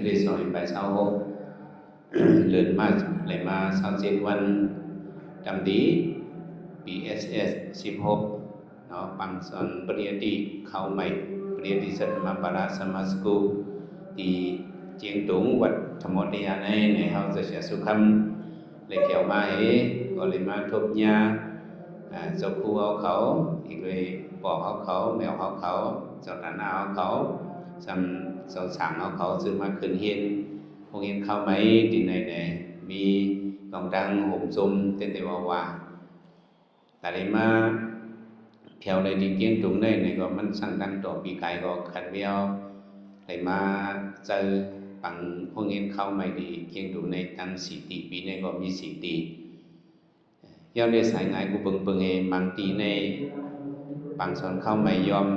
ได้สอนไปเช้าหกเลื่อนมาเลยมา27วันจำดีBSS 16เนาะปังสอนปริญญาตรีเข้าใหม่ปริญญาตรีสัตมาปาราสมาสกุลที่เจียงตุงวัดธรรมดิยาในเฮาจะเสียสุขเลยเขียวมาก็เลยมาทบยาเจ้าครูเอาเขาอีกเลยปอกเอาเขาแมวเอาเขาเจ้าตาหน้าเอาเขาจำเจ้าสั่งเอาเขาซื้อมาขึ้นเฮียนพวกเฮียนเข้าไหมที่ไหนมีกองดังห่มซุ่มเต้นว่าแต่ได้มาเที่ยวในที่เกียงตุงในก็มันสั่งดังต่อปีกายก็ขัดเวียวได้มาเจอปังพวกเฮียนเข้าใหม่ดีเกียงตุงในตั้ง4 ตีปีในก็มี4 ตีย้อนในสายงานกูเบิ่งบางทีในบางส่วนเข้าไม่ยอม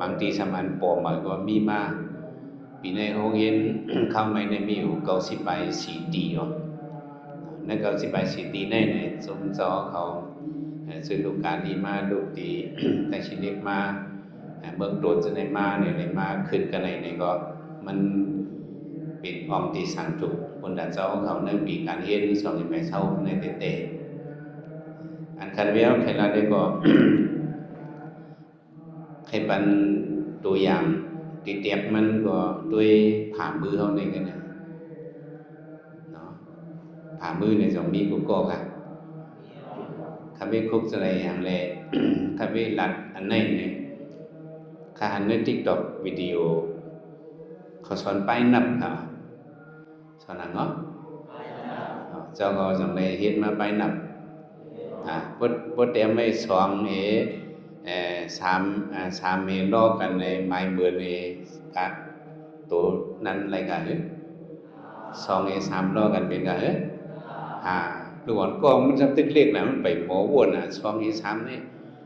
บางทีสมันปอมก็มีมาปีในโรงเรียนเข้าไม่ในมีอยู่90 ใบ 4 ตีอ๋อนั่น90 ใบ 4 ตีในสมจอเขาซื้อลูกการดีมาลูกตีแต่ชิ้นเล็กมาเมืองโดดจะได้มาในมาขึ้นกันในก็มันเป็นออมตีสังจุคนดันเจ้าเขาในปีการเรียน2 ไปเท่าในเตะอันคันเวียวใครละได้ก็ ให้ปันตัวอย่างติดเตียบมันก็ด้วยผ่ามือเขาในกันเนี่ยเนาะผ่ามือในสองมีกุ๊กก็ค่ะข้าเวคุกอะไรอย่างไรข้าเวลัดอันไหนเนี่ยข้าหันในติ๊กต็อกวิดีโอเขาสอนไปนับค่ะสอนอะไรเนาะเจ้าก็สอนในเฮ็ดมาไปนับบทเตรียมไว้3รอบกันในไม้เบื่อในการตัวนั้นอะไรกัน2 3รอบกันเป็นกันดูก่อนก็มันจะติดเลขนะมันไปหมอวน2 3นี่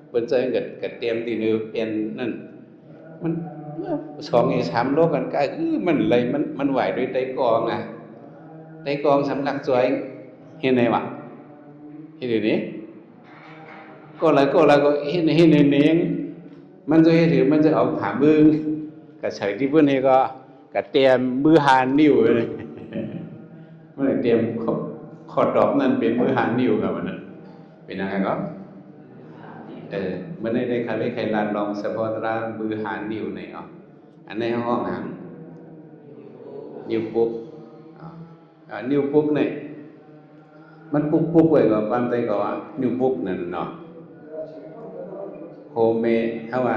เปิ้นใจกับเตรียมที่นึงเป็นนั่นมัน2 3รอบกันก็มันอะไรมันไหวด้วยไตกองไตกองสำนักสวยเห็นไหมวะเห็นดิก็แล้วก็เห็นเองมันจะให้ถือมันจะเอาผ่ามือกับใส่ที่เพื่อนให้ก็กับเตรียมมือหานิ้วเลยมันเตรียมขอดดอกนั่นเป็นมือหานิ้วกับมันเป็นยังไงก็มันได้ใครลานลองเฉพาะร้านมือหานิ้วในอันในห้องหังนิ้วปุ๊บนิ้วปุ๊บเนี่ยมันปุ๊บไว้ก็ความใจก็นิ้วปุ๊บนั่นเนาะโฮเมเฮาว่า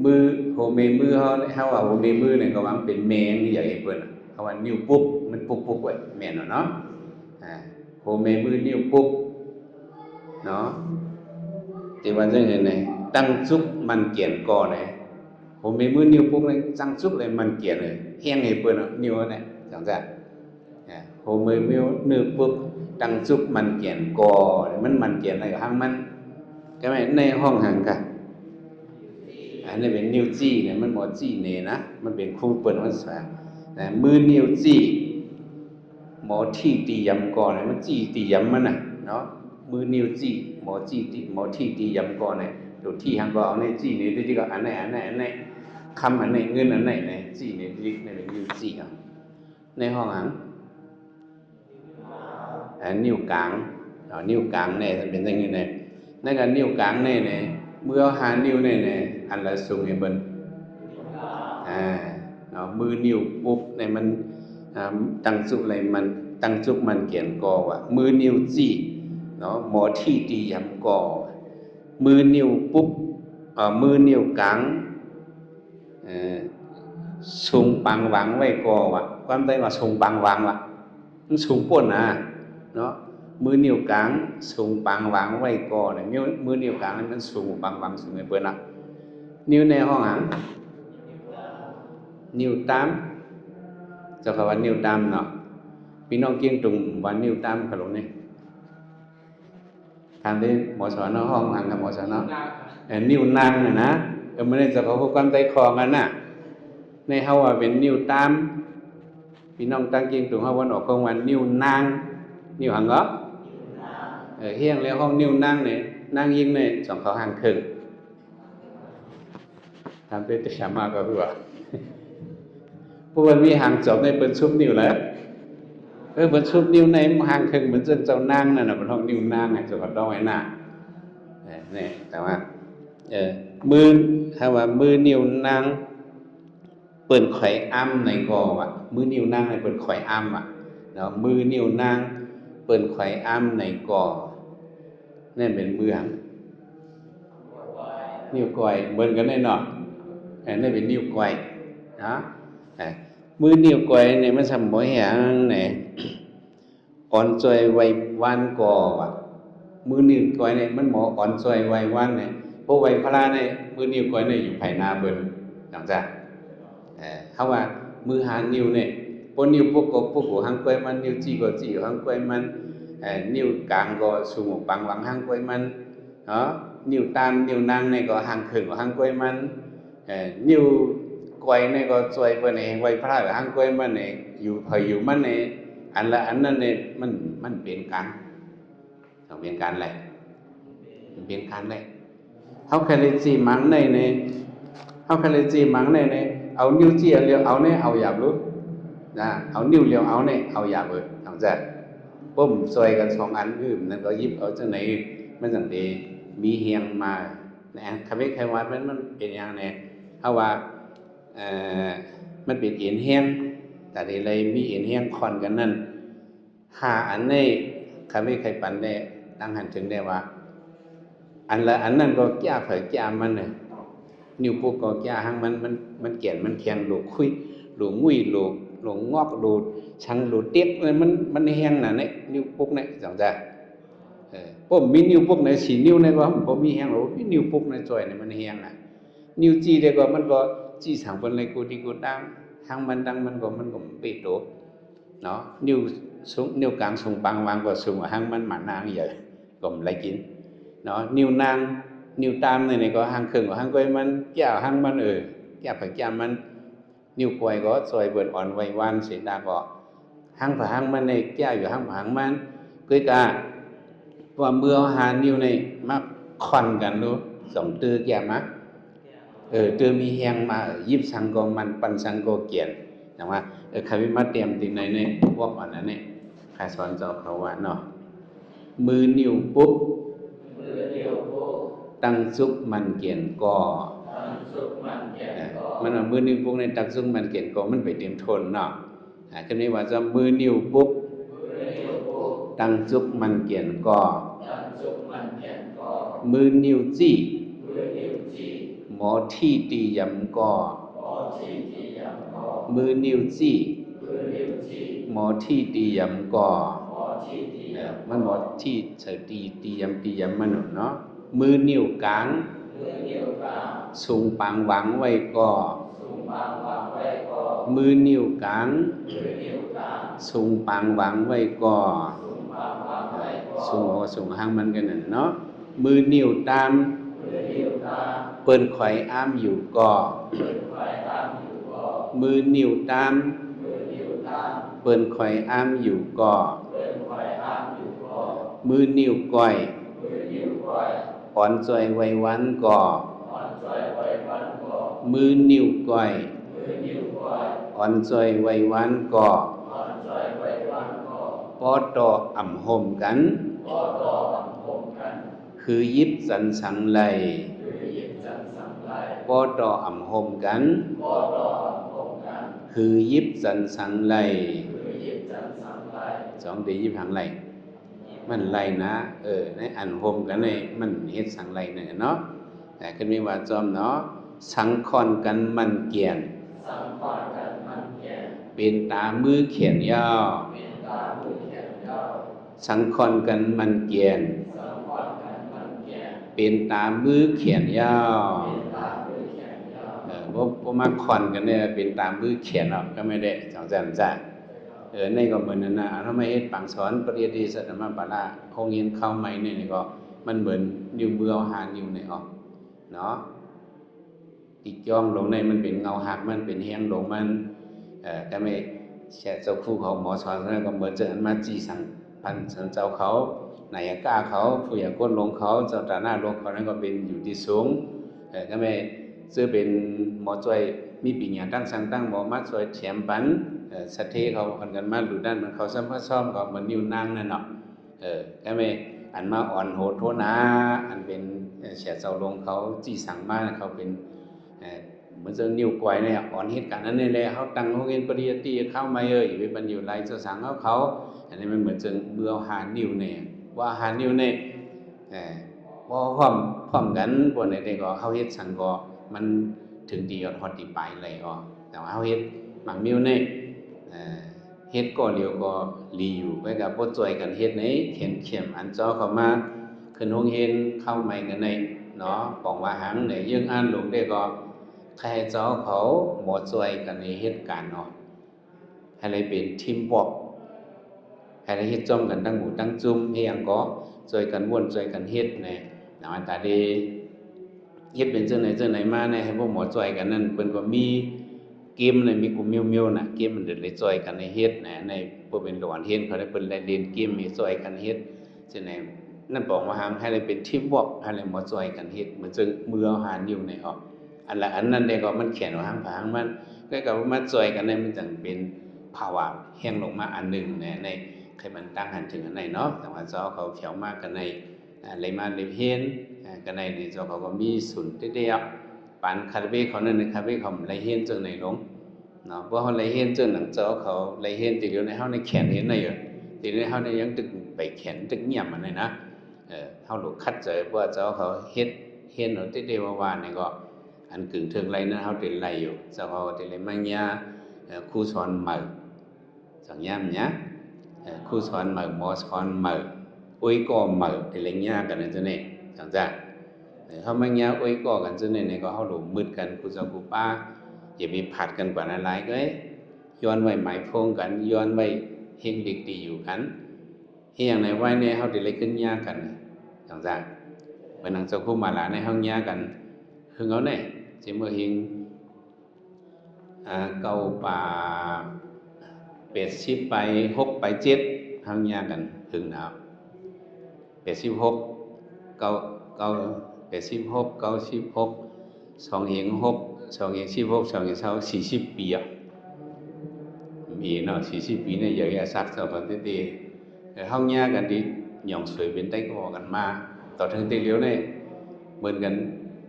มือโฮเมมือเฮาว่าโฮเมมือเนี่ยก็ว่าเป็นแมงนี่อย่างเพิ่นเฮาว่านิ้วปุ๊บมันปุ๊บไว้แม่นเนาะโฮเมมือนิ้วปุ๊บเนาะที่ว่าจังเห็นไหนตั้งซุกมันเกียนก่อเนี่ยโฮเมมือนิ้วปุ๊บเนี่ยตั้งซุกเลยมันเกียนเลยแห้งให้เพิ่นนิ้วเนี่ยจังซั่นโฮเมมือนิ้วปุ๊บตั้งซุกมันเกียนก่อมันเกียนอะไรก็หั่งมันก็แม่ในห้องหังกันอันนี้เป็นนิ้วจี้เนี่ยมันบ่จี้เนนะมันเป็นคู่เปิ้นว่าซะแต่มือนิ้วจี้หมอที่ตียำก่อนเนี่ยมันจี้ตียำมันน่ะเนาะมือนิ้วจี้หมอจี้ตีหมอที่ตียำก่อนเนี่ยตัวที่หังก็เอาในจี้นี่ที่ก็อันไหนคำอันไหนเงินอันไหนเนี่ยจี้นี่ที่นี่เป็นนิ้วจี้ในห้องหังนิ้วกลางนิ้วกลางเนี่ยมันเป็นจังไงเนี่ยนั่นก็นิ้วกลางเนี่ยเมื่อหานิ้วเนี่ยอันละสูงให้เบิ่นเนาะมือนิ้วปุ๊บเนี่ยมันตั้งสุกอะไรมันตั้งสุกมันเขียนกอว่ามือนิ้วจี้เนาะหมอที่ตียำกอมือนิ้วปุ๊บมือนิ้วกลางสูงปังหวังไว้กอว่าความได้ว่าสูงปังหวังว่ะมันสูงป่นเนาะมือนิ้วกลางสูงปังวางไว้ก่อนเนี่ยมือนิ้วกลางมันสูงปังวางสูงไว้เปิ้นน่ะนิ้วในห้องหังนิ้วตามเจ้าคำว่านิ้วตามเนาะพี่น้องเกียงตุงว่านิ้วตามขลุ่นี่ทางที่หมอสอนห้องหังกับหมอสอนนิ้วนางน่ะนะไม่ได้เจ้าเขาพบกันใต้คอกันน่ะในเฮาว่าเป็นนิ้วตามพี่น้องตั้งเกียงตุงเฮาวันออกของวันนิ้วนางนิ้วหังเหรอเฮียงแล้วห้องนิ้วนั่งเนี่ยนั่งยิงเนี่ย2 เขาห่างครึ่งทำได้แต่ช้ามากก็คือว่า ผู้วันมีหางจบในเปิ้นชุบนิ้วแล้วเปิ้นชุบนิ้วในหางครึ่งเหมือนเจ้านางนั่นน่ะบ่ต้องนิ้วนางให้เจ้าก็ต้องไว้หน้านี่แต่ว่ามือถ้าว่ามือนิ้วนางเปิ้นข่อยอ้ำในกอว่ะมือนิ้วนางในเปิ้นข่อยอ้ำอ่ะเนาะมือนิ้วนางเปิ้นข่อยอ้ำในกอนั่นเป็นมือหังนิ้วก้อยเหมือนกันแน่นอนนั่นเป็นนิ้วก้อยนะมือนิ้วก้อยเนี่ยมันสำบ่แหงเนี่ยอ่อนจอยไว้วันกอว่ะมือนิ้วก้อยเนี่ยมันหมออ่อนจอยไว้วันเนี่ยพวกไว้พระเนี่ยมือนิ้วก้อยเนี่ยอยู่ภายหน้าเบิ่นจังซั่นเขาว่ามือหานิ้วเนี่ยพวกนิ้วพวกก็หางก้อยมันนิ้วจี้ก็จี้หางก้อยมันนิ้วกลางก็สูงปังหวังหางก้อยมันเนาะนิ้วตามนิ้วนางเนี่ยก็หางครึ่งของหางก้อยมันนิ้วก้อยเนี่ยก็จอยเปิ้นเองไว้พระกับหางก้อยมันเนี่ยอยู่พอยู่มันเนี่ยอันละอันนั้นเนี่ยมันเป็นการต้องเป็นการอะไรมันเป็นการอะไรเฮาเคยเลยจีมังในเฮาเคยเลยจีมังในเอานิ้วจี้เอาเลียวเอาเนี่ยเอาหยาบรู้นะเอานิ้วเลียวเอาเนี่ยเอาหยาบเออทำจัดปุ้มซอยกัน2อันนั่นก็ยิบเอาจังไหนมันจังได๋มีเฮียงมานะคำว่าไขวัดมันเป็นอย่างไงเฮาว่ามันเป็นเอ็นเฮียงแต่ได้เลยมีเอ็นเฮียงคอนกันนั่น5อันนี้คำว่าไขปันได้ตั้งหันถึงได้ว่าอันละอันนั้นก็แก้เผยแก้มันน่ะนิ้วปุ๊กก็แก้หังมันเกี่ยนมันแข็งลูกคุยลูกงุ้ยลูกงอกลูกชังลูกเต็กมันเฮียงน่ะเนี่ยนิ้วปุ๊กเนี่ยจังจ้ะผมมีนิ้วปุ๊กใน4นิ้วในก็บ่มีแฮงหรอกมีนิ้วปุ๊กในจอยนี่มันแฮงน่ะนิ้วจี้ได้ก็มันก็จี้สังเพิ่นเลยกูดีกูดังหางมันดังมันก็เปโตเนาะนิ้วสูงนิ้วกลางสูงบางวางก็สูงหางมันหมานางใหญ่ก็ไหลกินเนาะนิ้วนางนิ้วตามนี่ก็หางครึ่งของหางก้อยมันแก้วหางมันแก้วผักแก้วมันนิ้วก้อยก็ซอยเบิ่นอ่อนไว้วันเสียดาก็หางผาหางมันในแก้วอยู่หางผาหางมันก้อยกะว่าเมื่อหานิ้วในมาค่อนกันรู้2ตื้อแก่มาตื้อมีแฮงมายิบสังก็มันปันสังก็เกียนจังว่าใครมาเตรียมติในพวกอันนั้นเนี่ยใครสอนเจ้าเขาว่าเนาะมือนิ้วปุ๊บตั้งสุกมันเกียนก่อมันว่ามือนิ้วปุ๊บในตั้งสุกมันเกียนก่อมันไปเตรียมทนเนาะคือนี้ว่าจะมือนิ้วปุ๊บตั้งสุกมันเกียนก่อมือนิ้วจี้หมอที่ตียำก่อมือนิ้วจี้หมอที่ตียำก่อมันหมอที่เฉยตียำมันเนาะมือนิ้วกลางสูงปังหวังไว้ก่อมือนิ้วกลางสูงปังหวังไว้ก่อสูงหางมันกันน่ะเนาะมือนิ้วตามเปิ้นข่อยอ้ามอยู่ก่อมือนิ้วตามเปิ้นข่อยอ้ามอยู่ก่อมือนิ้วก้อยอ่อนจอยไว้วันก่อมือนิ้วก้อยอ่อนจอยไว้วันก่อปอตออ่ำห่มกันคือยิบสันสังไลปอตออ่ำห่มกันคือยิบสันสังไล2ได้ยิบหางไลมันไลนะในอันห่มกันในมันเฮ็ดสังไลเนี่ยเนาะแต่ขึ้นมีว่าจอมเนาะสังคอนกันมันเกียนเป็นตามือเขียนยาวสังคอนกันมันเกียนเป็นตามือเขียนยาวบ่มาคอนกันเนี่ยเป็นตามือเขียนหรอกก็ไม่ได้จังซั่นจ้ะในก็เหมือนนั้นนะทำไมเฮ็ดปังสอนปริยัติสัตตมปาราคงเรียนเข้าใหม่นี่ก็มันเหมือนนิ้วมือเอาหานิ้วในออกเนาะติดจ้องลงในมันเป็นเงาหักมันเป็นแห้งลงมันก็ไม่แช่เจ้าคู่เขาหมอสอนนั้นก็เหมือนจะอันมาจี้สั่งพันสันเจ้าเขานายกล้าเขาผู้ใหญ่ก้นลงเขาเจ้าตาหน้าลงเขานั้นก็เป็นอยู่ที่สูงก็ไม่ซื้อเป็นหมอจ้อย มีปีญญาตั้งสังตั้งบอกมาสวยแถมปันสัตเทเขาอันกันมาดูด้านมันเขาซ้ำพระซ่อมก็เหมือนนิ้วนางนั่นเนาะก็ไม่อันมาอ่อนโหดโทนาอันเป็นเสียเจ้าลงเขาจี้สั่งมาเขาเป็นเหมือนจะนิ้วก้อยเนี่ยอ่อนเหตุการณ์นั้นนี่แหละเขาตั้งโรงเรียนปริยัติเข้ามาอยู่เป็นบรรยุไรจะสั่งเขาอันนี้มันเหมือนจะเบื่อหานิ้วเนี่ยว่าหานิ้วเนี่ยว่าพร้อมกันบนไหนก็เขาเฮ็ดสั่งก็มันถึงดีอดฮอดดีไปเลยอ๋อแต่ว่าเขาเฮ็ดหมักมิ้วเนี่ยเฮ็ดก็เดียวก็รีอยู่ไว้กับบ่จ่วยกันเฮ็ดไหนเข้มอันจ้อเข้ามาขึ้นโรงเรียนเข้าใหม่กันในเนาะบอกว่าหังไหนยังอ่านลงได้ก็ใครจ้อเขาหมดจ่วยกันในเฮ็ดการเนาะให้เลยเป็นทีมวอร์คให้ได้เฮ็ดจ้อมกันตั้งหมู่ตั้งจุ่มให้ยังก็จ่วยกันม่วนจ่วยกันเฮ็ดเนี่ยเนาะตาดีเฮ็ดเป็นจังไหนมาเนี่ยให้พวกหมอจ่วยกันนั่นเพิ่นก็มีเกมน่ะมีกลุ่มมิวๆน่ะเกมมันได้จ่วยกันในเฮ็ดนะในบ่เป็นหลอนเฮ็ดเขาได้เพิ่นได้เล่นเกมมีจ่วยกันเฮ็ดจังไหนนั่นบอกว่าหามให้ได้เป็นทีมวอร์คให้ได้หมอจ่วยกันเฮ็ดเหมือนจังมือเอาหารอยู่ในออกอันละอันนั้นได้ก็มันเขียนว่าหางผางมันก็กับว่ามาจ่วยกันเนี่ยมันจังเป็นภาวะแห้งลงมาอันนึงนะในใครมันตั้งหันถึงอันไหนเนาะแต่ว่าเจ้าเขาเขียวมากกันในอะไรมาได้เห็นกันในนี่เจ้าเขาก็มีศูนย์เดียวปานคาเฟ่เขานั่นคาเฟ่เขาไรเห็นจังไหนลงเนาะเพราะเขาไรเห็นจังหนังเจ้าเขาไรเห็นติดอยู่ในเฮาในแขนเห็นได้อยู่ติดในเฮาในยังตึกไปแขนตึกเงียบมันเลยนะเฮาหลุดคัดเจอว่าเจ้าเขาเฮ็ดเห็นเอาติดเดียวว่านี่ก็อันกึ่งถึงไรนั้นเฮาติดไรอยู่เจ้าเขาติดไรมังยาครูสอนใหม่สังยามเนี่ยครูสอนใหม่หมอสอนใหม่อุ้ยก็ใหม่ติดไรยากันนั่นจะเนี่ยจังจ้าเขาไม่เงี้ยอุ้ยก่อกันจนเนี่ยก็เขาหลุมมืดกันกูจะกูป้าอย่ามีผัดกันกว่านั้นไรก็ย้อนไว้หมายพงกันย้อนไว้เฮงเด็กดีอยู่กันเฮียงในไว้เนี่ยเขาได้เลยขึ้นยากันจังจ้าเมื่อนังเจ้าคู่มาหลานในห้องยากันคือเขาเนี่ยจะเมื่อเฮงเก่าป่าเป็ดชิบไป6 ไป 7ห้องยากันถึงหนาวเป็ด16เก่า86 96 206 216 216 40 ปีอ่ะมีเนาะ40 ปีเนี่ยอย่างสักสมัยที่ห้องยากันที่หย่องสวยเป็นได้ก็บอกกันมาต่อถึงตีเลี้ยวเนี่ยเหมือนกัน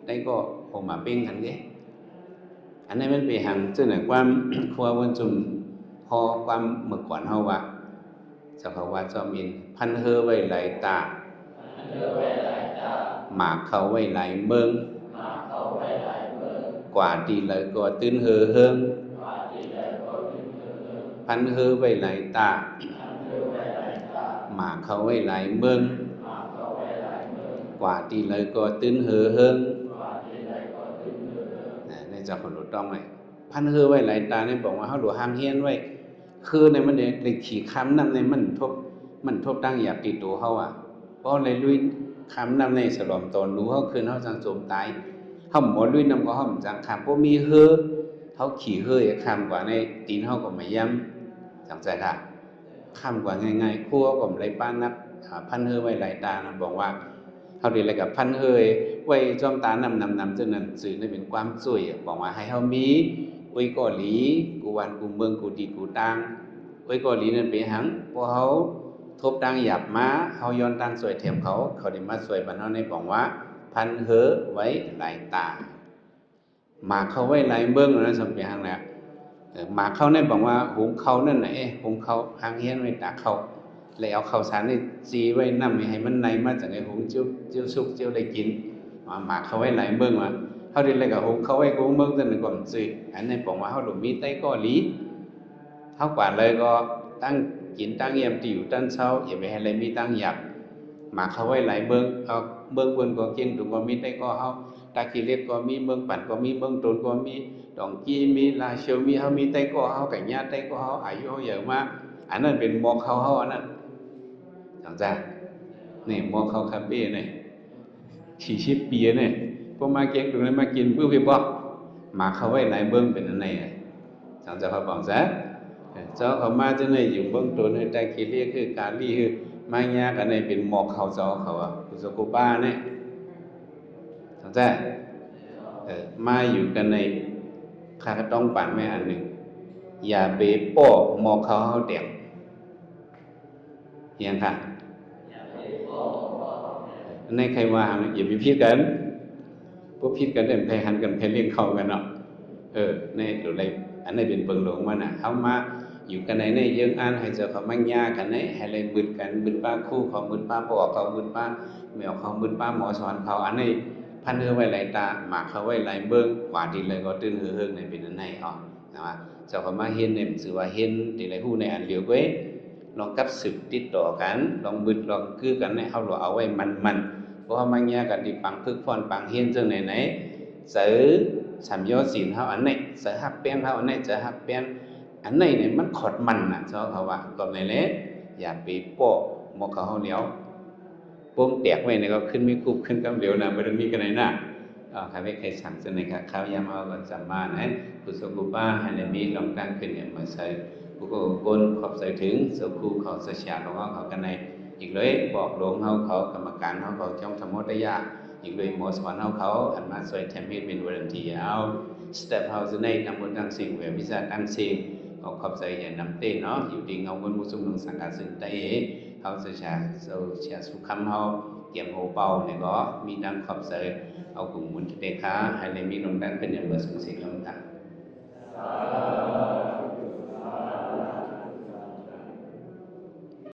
ได้ก็คงมาปิ้งกันเด้อันนี้มันเป็นหังซึ่งในความครัววันจุ่มพอความเมื่อก่อนเฮาว่าเจ้าเขาว่าจอมินพันเฮอไว้ไหลตาหมากเขาไว้ไหลเมืองกว่าดีเลยก็ตื้นเฮอเฮิงพันเฮอไว้ไหลตาหมากเขาไว้ไหลเมืองกว่าดีเลยก็ตื้นเฮอเฮิงในเจ้าคนรู้ต้องไหมพันเฮอไว้ไหลตาเนี่ยบอกว่าเขาหลวงห้ามเฮียนไว้คือในมันได้ขี่คำนำในมันทบตั้งอยากติดตัวเขาอ่ะเพราะในลุยคำนำในสลอมตนรู้เขาคืนเขาจังโจมตายเขาหมดลุยนำก็เขาจังคำเพราะมีเฮอเขาขี่เฮอคำกว่าในตีนเขาก็ไม่ย้ำจังใจค่ะคำกว่าง่ายๆคู่เขาก็ไม่ป้านนักพันเฮอไว้ไหลตานะบอกว่าเขาดีอะไรกับพันเฮอไว้จ้องตานำจนนั้นสื่อในเป็นความสวยบอกว่าให้เขามีอุ้ยก่อหลีกูวันกูเมืองกูดีกูตังอุ้ยก่อหลีนั่นเป็นหังพอเขาทบตังหยับมาเขาย้อนตังสวยเทียมเขาได้มาสวยบรรเทาในบอกว่าพันเฮอไว้ไหลตาหมากเขาไว้ไหลเมืองนั่นสมเป็นหังแหละหมากเขาเนี่ยบอกว่าหุงเขานั่นไหนหุงเขาหางเฮียนไว้ตาเขาเลยเอาข้าวสารนี่จีไว้น้ำให้มันในมาจากไอ้หุงเจียวสุกเจียวได้กินหมากเขาไว้ไหลเมืองมาเขาดีเลยกับหุงเขาไว้หุงเมืองจนหนึ่งก่อนซื้ออันนี้บอกว่าเขาหลุมมีไต้ก็หลีเท่ากว่าเลยก็ตั้งกินตั้งเยี่ยมติวตั้งเช้าอย่าไปให้อะไรมีตั้งหยับหมากเขาไว้ไหลเมืองเอาเมืองบนก็เก่งถูกก็มีไต้ก็เขาตากิเลสก็มีเมืองปั่นก็มีเมืองตนก็มีดองกี้มีลาเชียวมีเขามีไต้ก็เขาไก่ย่าไต้ก็เขาอายุเขาเยอะมากอันนั้นเป็นหมอกเขาอันนั้นจังจ้านี่หมอกเขาคาเฟ่เนี่ย40 ปีเนี่ยพวกมาเก่งตรงนั้นมากินเพื่อพี่บอกมาเขาไว้ไหลเมืองเป็นอันไหนจังจ้าเขาบอกซะเจ้าเขามาจะเนี่ยอยู่เบื้องต้นให้ใจคิดเรียกคือการรีคือมายากอันไหนเป็นหมอกเขาเจ้าเขาอ่ะกุศลกุบ้าเนี่ยจังจ้ามาอยู่กันใน ข้าก็ต้องปั่นแม่อันหนึ่งอย่าไปโป้หมอกเขาเด็กยังค่ะในใครว่าอย่าไปพิดกันพวกพิดกันเดินไปหันกันไปเลี้ยงเขากันเนาะในหรืออะไรอันนี้เป็นเบิ่งหลงมันเขามาอยู่กันไหนในยังอ่านให้เจอเขามั่งยากันไหนให้เลยบึดกันบึดป้าคู่เขาบึดป้าบอกเขาบึดป้าแมวเขาบึดป้าหมอสอนเขาอันนี้พันเฮือไว้ไหลตาหมากเขาไว้ไหลเบิ่งกว่าดีเลยก็ตื่นเฮือในเป็นอันไหนอ๋อนะเจ้าเขามาเห็นเนี่ยสื่อว่าเห็นดีเลยหู้ในอันเดียวกันลองกับสืบติดต่อกันลองบึดลองคือกันให้เขาเอาไว้มันเพราะว่ามั่งยากันดีปังพึกฟอนปังเฮียนจังไหนซื้อสามยอดศีลเท่าอันไหนซื้อหักเปี้ยนเท่าอันไหนจะหักเปี้ยนอันไหนเนี่ยมันขดมันเจ้าเขาว่าก็ในเละอย่าไปโปะหมกเขาเหนียวป้งแตกไว้เนี่ยก็ขึ้นไม่คุบขึ้นกำเหลวนะไม่ต้องมีกันไหนนะใครไม่เคยสั่งจะไหนครับข้าวยามเอาก็จำมานะกุศลกุบ้าให้ในมีลองตั้งขึ้นเนี่ยมาใส่กุโกกนขอบใส่ถึงสุขูเขาเสียของเขากันในอีกเลยบอกหลวงเขากรรมการเขาจ้องทำโมได้ยากอีกเลยหมอสอนเขาอันมาสวยแถมให้เป็นวอลันทีเอาสเต็ปเขาจะในนำบนตั้งสิ่งเววิชาตั้งสิ่งเขาขอบใจอย่างนำเต้เนาะอยู่ดีเงาบนมุสลิมสังกัดสิ่งใดเขาจะเสียสุขคำเขาเกี่ยมโอเป่าเนี่ยก็มีดังขอบใจเอากลุ่มมุนเตค้าให้ในมีลงดังเป็นอย่างเบอร์สุขสิ่งลำดับ